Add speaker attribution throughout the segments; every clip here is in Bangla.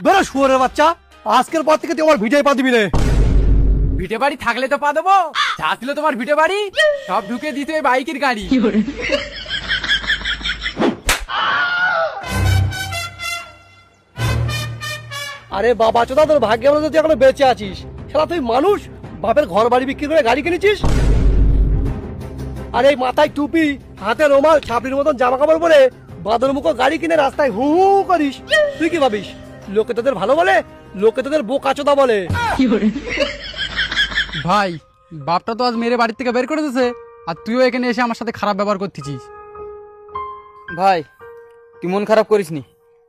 Speaker 1: বেরো শুয়োরের বাচ্চা, আজকের পর থেকে তুই আমার ভিটায় পা দিবি না।
Speaker 2: ভিটে বাড়ি থাকলে তো পা দেবো, যা ছিল তোমার ভিটে বাড়ি সব ঢুকে দিতে ওই বাইকের গাড়ি।
Speaker 1: আরে বাবা চোদা, তোর ভাগ্যে মনে তুই এখনো বেঁচে আছিস। শালা তুই মানুষ, বাপের ঘর বাড়ি বিক্রি করে গাড়ি কিনেছিস। আর এই মাথায় টুপি, হাতে রুমাল, ছাপড়ির মতন জামা কাপড় পরে বাঁদর মুখো গাড়ি কিনে রাস্তায় হু হু করিস। তুই কি ভাবিস লোকে তোদের ভালো বলে? লোকে তোদের বোকা চোদা বলে।
Speaker 2: ভাই বাপটা তো আজ মেরে বাড়ির থেকে বের করে দিয়েছে, আর তুইও এখানে এসে আমার সাথে খারাপ ব্যবহার করতেছিস।
Speaker 3: ভাই তুই মন খারাপ করিস নি,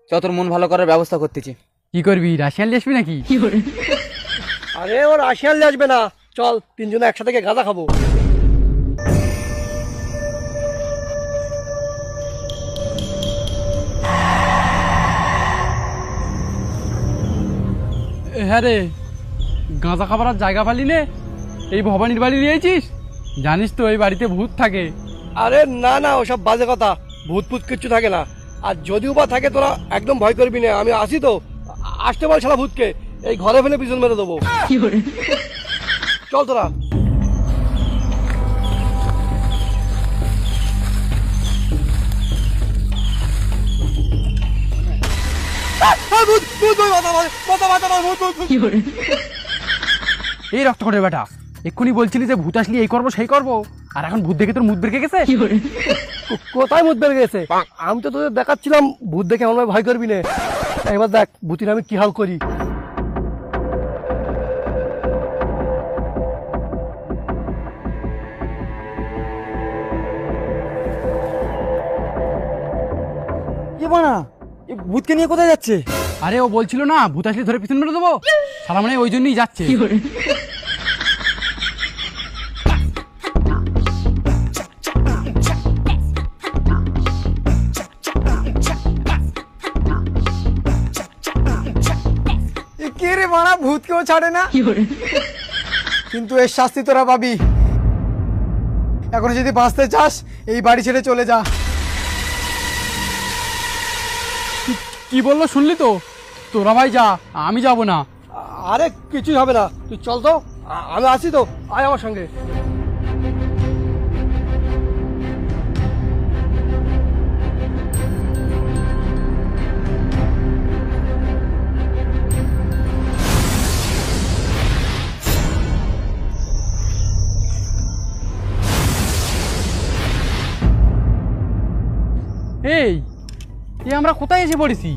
Speaker 3: চ তোর মন ভালো করার ব্যবস্থা করতেছি।
Speaker 2: কি করবি, রাশিয়ান নিয়ে আসবি নাকি?
Speaker 1: আরে ওর রাশিয়ান আসবে না, চল তিনজনে একসাথে গিয়ে গাঁজা খাবো।
Speaker 2: হ্যাঁ রে, গাঁজা খাবার আর জায়গা পালি নে, এই ভবানীর বাড়ি নিয়েছিস। জানিস তো এই বাড়িতে ভূত থাকে।
Speaker 1: আরে না না, ওসব বাজে কথা, ভূত ফুত কিচ্ছু থাকে না। আর যদিও বা থাকে তোরা একদম ভয় করবি না, আমি আসি তো। আসতে বল শালা ভূতকে, এই ঘরে ফেলে পিছন মেরে দেবো। চল তোরা।
Speaker 2: এই রক্ত করে বেটা, এক্ষুনি বলছিলি যে ভূত আসলি এই করবো সেই করবো, আর এখন ভূত দেখে তোর মুখ বেরকে গেছে।
Speaker 1: কোথায় মুখ বের গেছে? আমি তো তোদের দেখাচ্ছিলাম ভূত দেখে আমার ভয় করবি না। এবার দেখ ভূতির আমি কি হাল করি।
Speaker 3: কি বানা, এই ভূতকে নিয়ে কোথায় যাচ্ছে?
Speaker 2: আরে ও বলছিল না ভূত আসলে ধরে পিছন মেরে দেবো, সালা মানে ওই জন্যই যাচ্ছে।
Speaker 3: কে রে বানা, ভূত কেউ ছাড়ে না, কিন্তু এর শাস্তি তোরা পাবি। এখন যদি বাঁচতে চাস এই বাড়ি ছেড়ে চলে যা।
Speaker 2: কি বললো শুনলি তো? তোরা ভাই যা, আমি যাব না।
Speaker 1: আরে কিছুই হবে না, তুই চল তো, আমি আসি তো, আয় আমার সঙ্গে।
Speaker 2: এই আমরা কোথায় এসে পড়েছি?